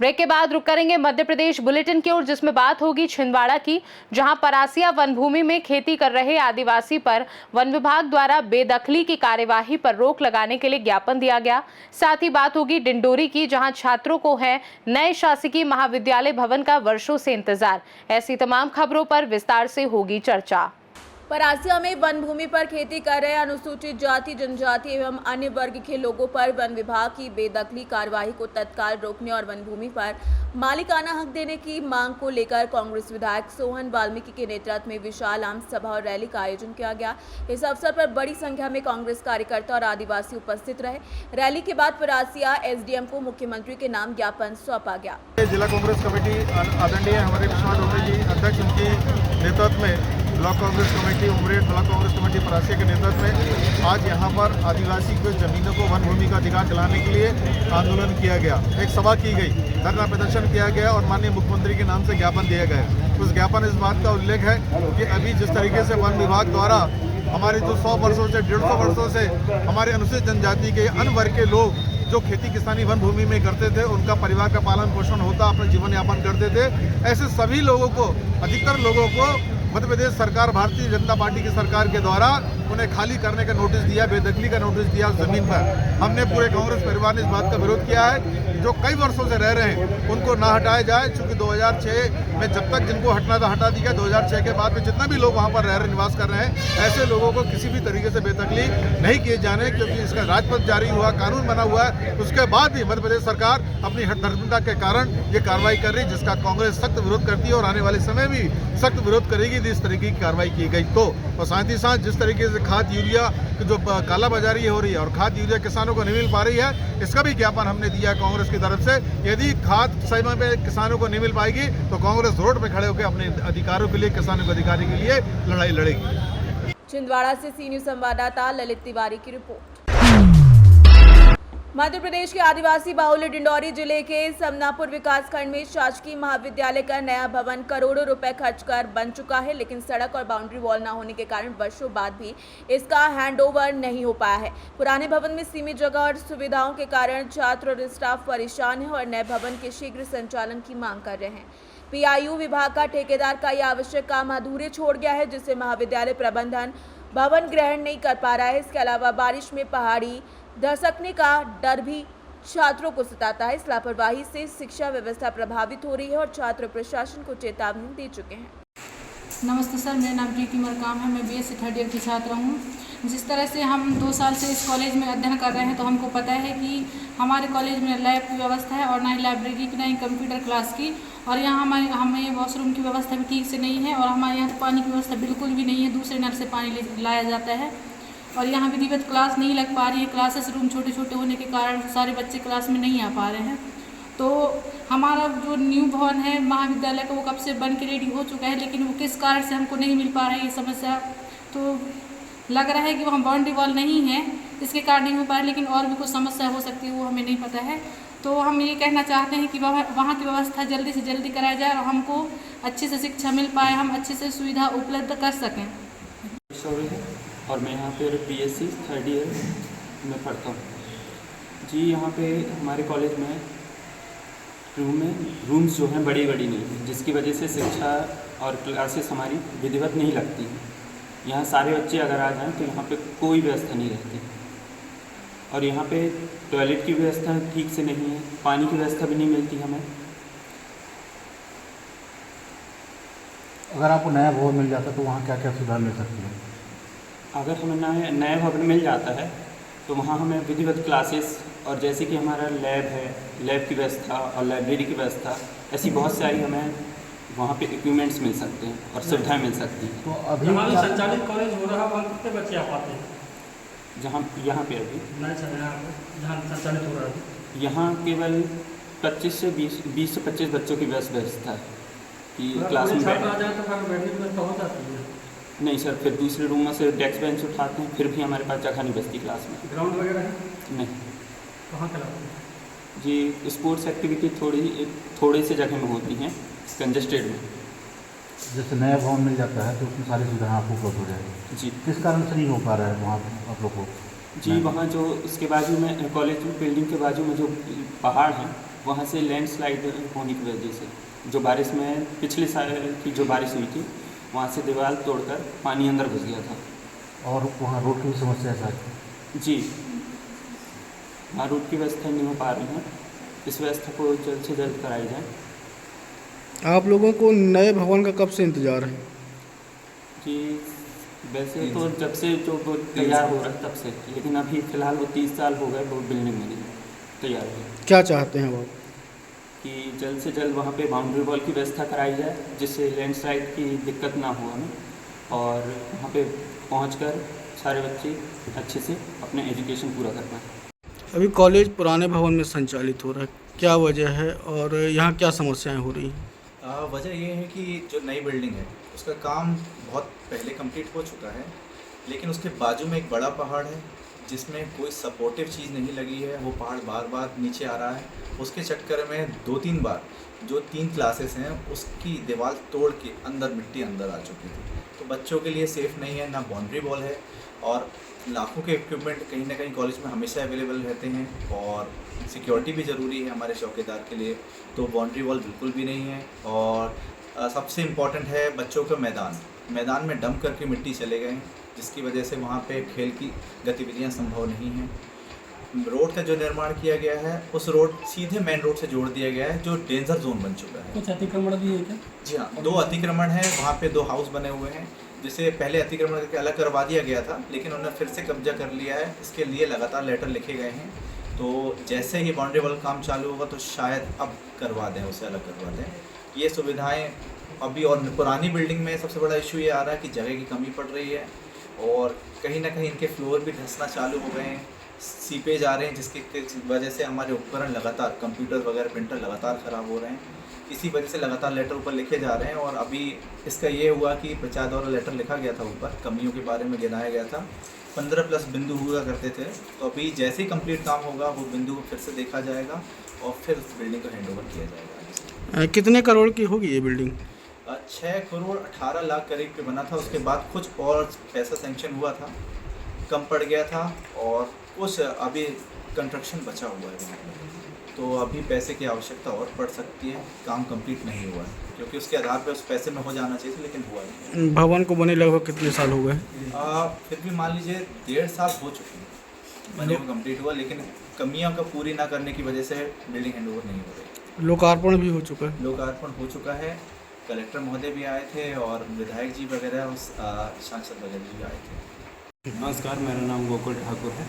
Break के बाद रुक करेंगे मध्य प्रदेश बुलेटिन की ओर, जिसमें बात होगी छिंदवाड़ा की, जहां परासिया वन भूमि में खेती कर रहे आदिवासी पर वन विभाग द्वारा बेदखली की कार्यवाही पर रोक लगाने के लिए ज्ञापन दिया गया। साथ ही बात होगी डिंडोरी की, जहां छात्रों को है नए शासकीय महाविद्यालय भवन का वर्षों से इंतजार। ऐसी तमाम खबरों पर विस्तार से होगी चर्चा। परासिया में वन भूमि पर खेती कर रहे अनुसूचित जाति, जनजाति एवं अन्य वर्ग के लोगों पर वन विभाग की बेदखली कार्यवाही को तत्काल रोकने और वन भूमि पर मालिकाना हक देने की मांग को लेकर कांग्रेस विधायक सोहन वाल्मीकि के नेतृत्व में विशाल आम सभा और रैली का आयोजन किया गया। इस अवसर पर बड़ी संख्या में कांग्रेस कार्यकर्ता और आदिवासी उपस्थित रहे। रैली के बाद परासिया एसडीएम को मुख्यमंत्री के नाम ज्ञापन सौंपा गया। जिला कांग्रेस कमेटी आदरणीय हमारे विश्वास डोडे जी अध्यक्ष, उनकी नेतृत्व में block Congress committee Umred, block Congress committee Parasia के नेतृत्व में आज यहाँ पर आदिवासी को जमीनों को वन भूमि का अधिकार दिलाने के लिए आंदोलन किया गया। एक सभा की गई, धरना प्रदर्शन किया गया और माननीय मुख्यमंत्री के नाम से ज्ञापन दिया गया। उस ज्ञापन इस बात का उल्लेख है कि अभी जिस तरीके से वन विभाग द्वारा हमारे जो 100 वर्षों से 150 वर्षों से हमारे अनुसूचित जनजाति के अन्य वर्ग के लोग जो खेती किसानी वन भूमि में करते थे, उनका परिवार का पालन पोषण होता, अपना जीवन यापन करते थे, ऐसे सभी लोगों को, अधिकतर लोगों को मध्य प्रदेश सरकार, भारतीय जनता पार्टी की सरकार के द्वारा उन्हें खाली करने का नोटिस दिया, बेदखली का नोटिस दिया उस जमीन पर। हमने पूरे कांग्रेस परिवार ने इस बात का विरोध किया है कि जो कई वर्षों से रह रहे हैं उनको ना हटाया जाए, क्योंकि 2006 में जब तक जिनको हटना था हटा दिया, 2006 के बाद में जितना भी लोग वहाँ पर रह रहे निवास कर रहे हैं, ऐसे लोगों को किसी भी तरीके से बेदखली नहीं किए जाने, क्योंकि इसका राजपथ जारी हुआ, कानून बना हुआ है। उसके बाद भी मध्य प्रदेश सरकार अपनी हठधर्मिता के कारण ये कार्रवाई कर रही है, जिसका कांग्रेस सख्त विरोध करती है और आने वाले समय भी सख्त विरोध करेगी यदि इस तरीके की कार्रवाई की गई तो। और साथ ही साथ जिस तरीके से खाद यूरिया की जो कालाबाजारी हो रही है और खाद यूरिया किसानों को नहीं मिल पा रही है, इसका भी ज्ञापन हमने दिया है कांग्रेस की तरफ से। यदि खाद समय पे किसानों को नहीं मिल पाएगी तो कांग्रेस रोड पे खड़े होकर अपने अधिकारों के लिए, किसानों के अधिकार के लिए लड़ाई लड़ेगी। छिंदवाड़ा से सी न्यूज संवाददाता ललित तिवारी की रिपोर्ट। मध्य प्रदेश के आदिवासी बाहुल्य डिंडोरी जिले के समनापुर विकासखंड में शासकीय महाविद्यालय का नया भवन करोड़ों रुपए खर्च कर बन चुका है, लेकिन सड़क और बाउंड्री वॉल न होने के कारण वर्षों बाद भी इसका हैंडओवर नहीं हो पाया है। पुराने भवन में सीमित जगह और सुविधाओं के कारण छात्र और स्टाफ परेशान है और नए भवन के शीघ्र संचालन की मांग कर रहे हैं। पीआईयू विभाग का ठेकेदार का यह आवश्यक काम अधूरे छोड़ गया है, जिससे महाविद्यालय प्रबंधन भवन ग्रहण नहीं कर पा रहा है। इसके अलावा बारिश में पहाड़ी धसकने का डर भी छात्रों को सताता है। इस लापरवाही से शिक्षा व्यवस्था प्रभावित हो रही है और छात्र प्रशासन को चेतावनी दे चुके हैं। नमस्ते सर, मेरा नाम प्रीति मरकाम है। मैं बीएससी थर्ड ईयर की छात्रा हूँ। जिस तरह से हम 2 साल से इस कॉलेज में अध्ययन कर रहे हैं, तो हमको पता है कि हमारे कॉलेज में लैब की व्यवस्था है और ना ही लाइब्रेरी की, ना ही कंप्यूटर क्लास की, और यहाँ हमें वॉशरूम की व्यवस्था भी ठीक से नहीं है और हमारे यहाँ पानी की व्यवस्था बिल्कुल भी नहीं है। दूसरे नल से पानी लाया जाता है और यहाँ विधिवत क्लास नहीं लग पा रही है। क्लासेस रूम छोटे छोटे होने के कारण सारे बच्चे क्लास में नहीं आ पा रहे हैं। तो हमारा जो न्यू भवन है महाविद्यालय का, वो कब से बन के रेडी हो चुका है, लेकिन वो किस कारण से हमको नहीं मिल पा रहा है ये समस्या। तो लग रहा है कि वहाँ बाउंड्री वॉल नहीं है, इसके कारण नहीं हो पा रहा है, लेकिन और भी कुछ समस्या हो सकती है, वो हमें नहीं पता है। तो हम ये कहना चाहते हैं कि वहाँ की व्यवस्था जल्दी से जल्दी कराया जाए और हमको अच्छे से शिक्षा मिल पाए, हम अच्छे से सुविधा उपलब्ध कर सकें। और मैं यहाँ पे बीएससी थर्ड ईयर में पढ़ता हूँ जी। यहाँ पे हमारे कॉलेज में रूम्स जो हैं बड़ी नहीं है, जिसकी वजह से शिक्षा और क्लासेस हमारी विधिवत नहीं लगती। यहाँ सारे बच्चे अगर आ जाएँ तो यहाँ पे कोई व्यवस्था नहीं रहती और यहाँ पे टॉयलेट की व्यवस्था ठीक से नहीं है, पानी की व्यवस्था भी नहीं मिलती हमें। अगर आपको नया भवन मिल जाता तो वहाँ क्या क्या सुधार मिल सकती है? अगर हमें नया भवन मिल जाता है तो वहाँ हमें विधिवत क्लासेस और जैसे कि हमारा लैब है, लैब की व्यवस्था और लाइब्रेरी की व्यवस्था, ऐसी बहुत सारी हमें वहाँ पे इक्विपमेंट्स मिल सकते हैं और सुविधाएं मिल सकती हैं। तो अभी संचालित कॉलेज हो रहा है, वहाँ कितने बच्चे आ पाते हैं? यहाँ पे अभी जहाँ संचालित हो रहा है यहाँ केवल 25 से 25 बच्चों की व्यवस्था है कि क्लास में छात्र आ जाए तो फिर बैठने की व्यवस्था हो जाती है? नहीं सर, फिर दूसरे रूम में से डेस्क बेंच उठाते हैं, फिर भी हमारे पास जगह नहीं बचती क्लास में। ग्राउंड वगैरह है? नहीं। कहाँ खिलाते हैं जी, स्पोर्ट्स एक्टिविटी थोड़ी से जगह में होती हैं, कंजेस्टेड में। जैसे नया भवन मिल जाता है तो उसमें सारी सुविधाएं आपको उपलब्ध हो जाएगी। जी किस कारण से नहीं हो पा रहा है वहाँ आप लोग को? जी, वहाँ जो उसके बाजू में कॉलेज बिल्डिंग के बाजू में जो पहाड़ है, वहाँ से लैंडस्लाइड होने की वजह से जो बारिश में पिछले साल की जो बारिश हुई थी, वहाँ से दीवार तोड़कर पानी अंदर घुस गया था। और वहाँ रोड की भी समस्या है शायद? जी, वहाँ रोड की व्यवस्था नहीं हो पा रही है, इस व्यवस्था को जल्द से जल्द कराई जाए। आप लोगों को नए भवन का कब से इंतज़ार है? कि वैसे तो जब से जो वो तैयार हो रहा है तब से, लेकिन अभी फ़िलहाल वो 30 साल हो गए वो बिल्डिंग में नहीं तैयार हुई। क्या चाहते हैं वो? कि जल्द से जल्द वहाँ पे बाउंड्री वॉल की व्यवस्था कराई जाए, जिससे लैंडस्लाइड की दिक्कत ना हो हमें, और वहाँ पे पहुँचकर सारे बच्चे अच्छे से अपने एजुकेशन पूरा कर पाएँ। अभी कॉलेज पुराने भवन में संचालित हो रहा है, क्या वजह है और यहाँ क्या समस्याएं हो रही हैं? वजह ये है कि जो नई बिल्डिंग है उसका काम बहुत पहले कंप्लीट हो चुका है, लेकिन उसके बाजू में एक बड़ा पहाड़ है जिसमें कोई सपोर्टिव चीज़ नहीं लगी है। वो पहाड़ बार बार नीचे आ रहा है। उसके चक्कर में 2-3 बार जो 3 क्लासेस हैं उसकी दीवार तोड़ के अंदर मिट्टी अंदर आ चुकी थी। तो बच्चों के लिए सेफ़ नहीं है, ना बाउंड्री वॉल है, और लाखों के इक्विपमेंट कहीं ना कहीं कॉलेज में हमेशा अवेलेबल रहते हैं, और सिक्योरिटी भी ज़रूरी है हमारे चौकीदार के लिए। तो बाउंड्री वॉल बिल्कुल भी नहीं है, और सबसे इम्पॉर्टेंट है बच्चों का मैदान में डंप करके मिट्टी चले गए हैं, जिसकी वजह से वहाँ पे खेल की गतिविधियाँ संभव नहीं हैं। रोड का जो निर्माण किया गया है उस रोड सीधे मेन रोड से जोड़ दिया गया है, जो डेंजर जोन बन चुका है। कुछ अतिक्रमण भी है क्या? जी हाँ, 2 अतिक्रमण हैं, वहाँ पे 2 हाउस बने हुए हैं, जिसे पहले अतिक्रमण करके अलग करवा दिया गया था, लेकिन उन्होंने फिर से कब्जा कर लिया है। इसके लिए लगातार लेटर लिखे गए हैं, तो जैसे ही बाउंड्री वॉल काम चालू होगा तो शायद अब करवा दें, उसे अलग करवा दें। ये सुविधाएं अभी, और पुरानी बिल्डिंग में सबसे बड़ा इशू ये आ रहा है कि जगह की कमी पड़ रही है, और कहीं ना कहीं इनके फ्लोर भी धंसना चालू हो गए हैं, सीपेज आ रहे हैं, जिसकी वजह से हमारे उपकरण लगातार, कंप्यूटर वगैरह प्रिंटर लगातार ख़राब हो रहे हैं। इसी वजह से लगातार लेटर ऊपर लिखे जा रहे हैं, और अभी इसका ये हुआ कि प्रचार द्वारा लेटर लिखा गया था, ऊपर कमियों के बारे में गिनाया गया था। 15+ बिंदु हुआ करते थे, तो अभी जैसे ही कंप्लीट काम होगा वो बिंदु को फिर से देखा जाएगा और फिर उस बिल्डिंग को हैंड ओवर किया जाएगा। कितने करोड़ की होगी ये बिल्डिंग? 6 करोड़ 18 लाख करीब पे बना था। उसके बाद कुछ और पैसा सेंक्शन हुआ था, कम पड़ गया था, और कुछ अभी कंस्ट्रक्शन बचा हुआ है वहाँ पर, तो अभी पैसे की आवश्यकता और पड़ सकती है। काम कंप्लीट नहीं हुआ है, क्योंकि उसके आधार पर उस पैसे में हो जाना चाहिए था, लेकिन हुआ नहीं। भवन को बने लगभग कितने साल हो गए? फिर भी मान लीजिए 1.5 साल हो चुके हैं बने हुए, कंप्लीट हुआ, लेकिन कमियां का पूरी ना करने की वजह से बिल्डिंग हैंड ओवर नहीं हो रही। लोकार्पण भी हो चुका है? लोकार्पण हो चुका है, कलेक्टर महोदय भी आए थे, और विधायक जी वगैरह, सांसद वगैरह भी आए थे। नमस्कार, मेरा नाम गोकुल ठाकुर है।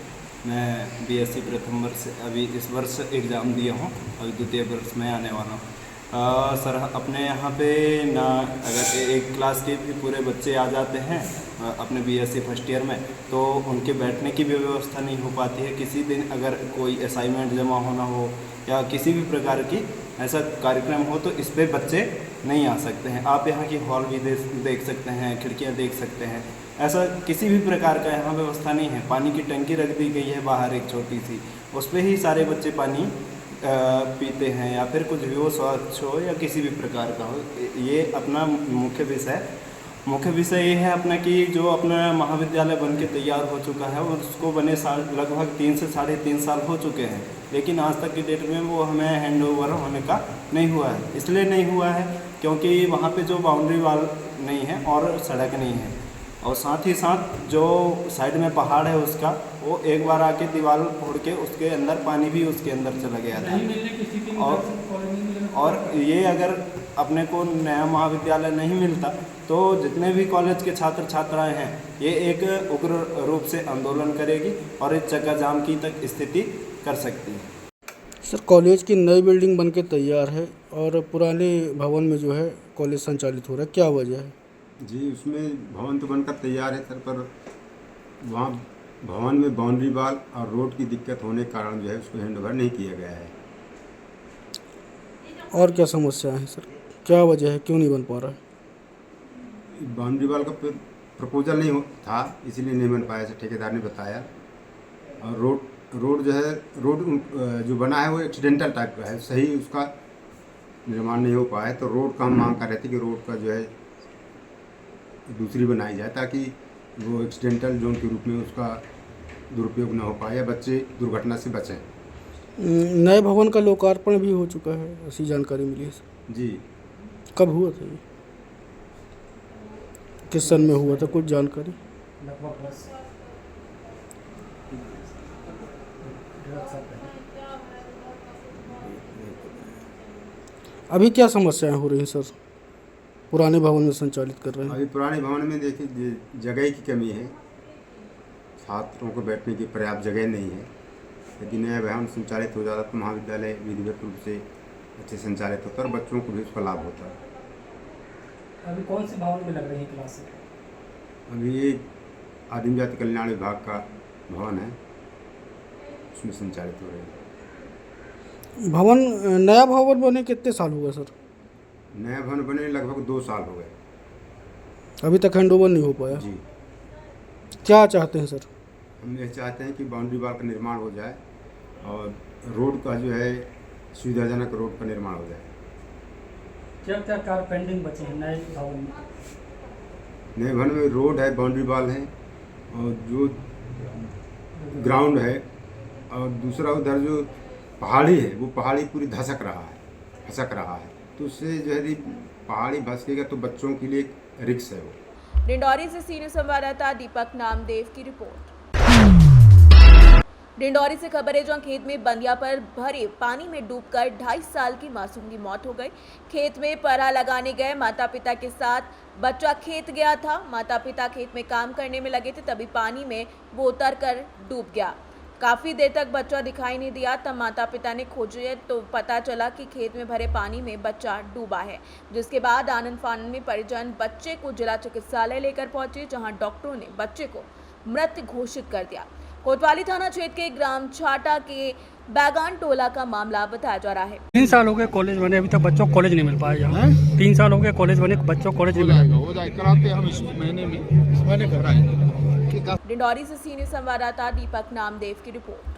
मैं BSc प्रथम वर्ष अभी इस वर्ष एग्ज़ाम दिया हूँ, और द्वितीय वर्ष में आने वाला हूँ। सर, अपने यहाँ पे ना अगर एक क्लास के भी पूरे बच्चे आ जाते हैं अपने BSc फर्स्ट ईयर में, तो उनके बैठने की भी व्यवस्था नहीं हो पाती है। किसी दिन अगर कोई असाइनमेंट जमा होना हो या किसी भी प्रकार की ऐसा कार्यक्रम हो, तो इस पर बच्चे नहीं आ सकते हैं। आप यहाँ की हॉल भी देख सकते हैं, खिड़कियाँ देख सकते हैं, ऐसा किसी भी प्रकार का यहाँ व्यवस्था नहीं है। पानी की टंकी रख दी गई है बाहर एक छोटी सी, उस पर ही सारे बच्चे पानी पीते हैं, या फिर कुछ भी हो, स्वच्छ हो या किसी भी प्रकार का हो। ये अपना मुख्य विषय ये है अपना कि जो अपना महाविद्यालय बन के तैयार हो चुका है, और उसको बने साल लगभग 3 से 3.5 साल हो चुके हैं, लेकिन आज तक की डेट में वो हमें हैंड ओवर होने का नहीं हुआ है। इसलिए नहीं हुआ है क्योंकि वहाँ पे जो बाउंड्री वॉल नहीं है और सड़क नहीं है, और साथ ही साथ जो साइड में पहाड़ है उसका, वो एक बार आके दीवार फोड़ के उसके अंदर पानी भी उसके अंदर चला गया था। और ये अगर अपने को नया महाविद्यालय नहीं मिलता तो जितने भी कॉलेज के छात्र छात्राएं हैं, ये एक उग्र रूप से आंदोलन करेगी और इस चक्का जाम की तक स्थिति कर सकती है। सर, कॉलेज की नई बिल्डिंग बनके तैयार है और पुराने भवन में जो है कॉलेज संचालित हो रहा है, क्या वजह है? जी, उसमें भवन तो बनकर तैयार है सर, पर वहाँ भवन में बाउंड्री वॉल और रोड की दिक्कत होने के कारण जो है उसको हैंड ओवर नहीं किया गया है। और क्या समस्या है सर, क्या वजह है, क्यों नहीं बन पा रहा है? बाउंड्री वॉल का प्रपोजल नहीं था, इसीलिए नहीं बन पाया, ठेकेदार ने बताया। और रोड जो बना है वो एक्सीडेंटल टाइप का है, सही उसका निर्माण नहीं हो पाया। तो रोड का हम मांग कर रहे थे कि रोड का जो है दूसरी बनाई जाए ताकि वो एक्सीडेंटल जोन के रूप में उसका दुरुपयोग न हो पाए या बच्चे दुर्घटना से बचें। नए भवन का लोकार्पण भी हो चुका है, ऐसी जानकारी मिली है सर। जी। कब हुआ था ये? किस सन में हुआ था, कुछ जानकारी? लगभग 10 साल पहले। अभी क्या समस्याएं हो रही हैं सर, पुराने भवन में संचालित कर रहे हैं? अभी पुराने भवन में देखिए जगह की कमी है, छात्रों को बैठने की पर्याप्त जगह नहीं है। यदि नया भवन संचालित हो जाता तो महाविद्यालय विधिवत रूप से अच्छे संचालित होता और बच्चों को भी उसका लाभ होता। अभी कौन से भवन में लग रही है क्लासें? अभी ये आदिम जाति कल्याण विभाग का भवन है, उसमें संचालित हो रहे हैं। भवन, नया भवन बने कितने साल हो गए सर? नया भवन बने लगभग 2 साल हो गए। अभी तक हैंडओवर नहीं हो पाया? जी। क्या चाहते हैं सर? हम ये चाहते हैं कि बाउंड्री वॉल का निर्माण हो जाए और रोड का जो है सुविधाजनक रोड का निर्माण हो जाए। क्या क्या कार्य पेंडिंग बचे हैं नए भवन में? नए भवन में रोड है, बाउंड्री वॉल है और जो ग्राउंड है, और दूसरा उधर जो पहाड़ी है वो पहाड़ी पूरी धसक रहा है, तो उससे जो है पहाड़ी धसकेगा तो बच्चों के लिए एक रिस्क है वो। डिंडौरी से सीनियर संवाददाता दीपक नामदेव की रिपोर्ट। डिंडौरी से खबर है, जहां खेत में बंदिया पर भरे पानी में डूबकर 2.5 साल की मासूम की मौत हो गई। खेत में पराह लगाने गए माता पिता के साथ बच्चा खेत गया था। माता पिता खेत में काम करने में लगे थे, तभी पानी में वो उतर कर डूब गया। काफ़ी देर तक बच्चा दिखाई नहीं दिया। तब माता पिता ने खोजे तो पता चला कि खेत में भरे पानी में बच्चा डूबा है, जिसके बाद आनंद फानंद में परिजन बच्चे को जिला चिकित्सालय लेकर पहुंचे, जहां डॉक्टरों ने बच्चे को मृत घोषित कर दिया। कोतवाली थाना क्षेत्र के ग्राम छाटा के बैगान टोला का मामला बताया जा रहा है। 3 साल हो गए कॉलेज बने, अभी तक बच्चों को कॉलेज नहीं मिल पाया यहाँ। 3 साल हो गए कॉलेज बने, बच्चों को कॉलेज नहीं मिला। हो जाए कराते हम इस महीने में कराएंगे। डिंडौरी से सीनियर संवाददाता दीपक नामदेव की रिपोर्ट।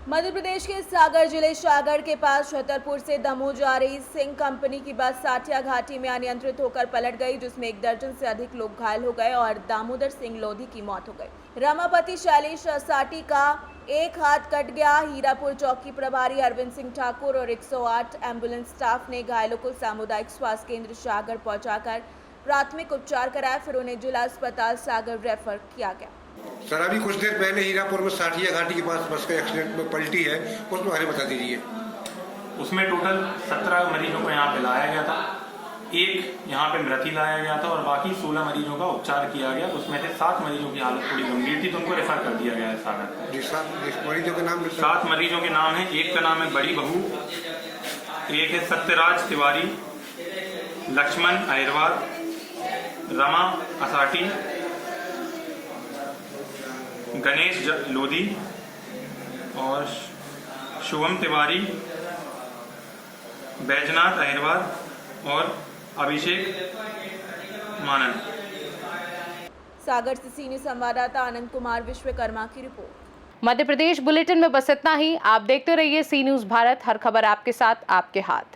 मध्य प्रदेश के सागर जिले सागर के पास छतरपुर से दमोह जा रही सिंह कंपनी की बस साठिया घाटी में अनियंत्रित होकर पलट गई, जिसमें 1 दर्जन से अधिक लोग घायल हो गए और दामोदर सिंह लोधी की मौत हो गई। रमापति शैलेश साटी का एक हाथ कट गया। हीरापुर चौकी प्रभारी अरविंद सिंह ठाकुर और 108 एम्बुलेंस स्टाफ ने घायलों को सामुदायिक स्वास्थ्य केंद्र सागर पहुंचाकर प्राथमिक उपचार कराया, फिर उन्हें जिला अस्पताल सागर रेफर किया गया। सर, अभी कुछ देर पहले हीरापुर में साठिया घाटी के पास बस का एक्सीडेंट में पलटी है, उसमें बारे बता दीजिए। उसमें टोटल 17 मरीजों को यहाँ पे लाया गया था, 1 यहाँ पे मृति लाया गया था और बाकी 16 मरीजों का उपचार किया गया। उसमें से 7 मरीजों की हालत थोड़ी गंभीर थी, तो उनको रेफर कर दिया गया है सागर। जी, 7 मरीजों के नाम? 7 मरीजों के नाम है। एक का नाम है बड़ी बहू, एक है सत्यराज तिवारी, लक्ष्मण अहिरवार, रमा असाटी, गणेश लोधी और शुभम तिवारी, बैजनाथ अहिरवार और अभिषेक मानन। सागर से सीनियर संवाददाता आनंद कुमार विश्वकर्मा की रिपोर्ट। मध्य प्रदेश बुलेटिन में बस इतना ही। आप देखते रहिए सी न्यूज़ भारत, हर खबर आपके साथ, आपके हाथ।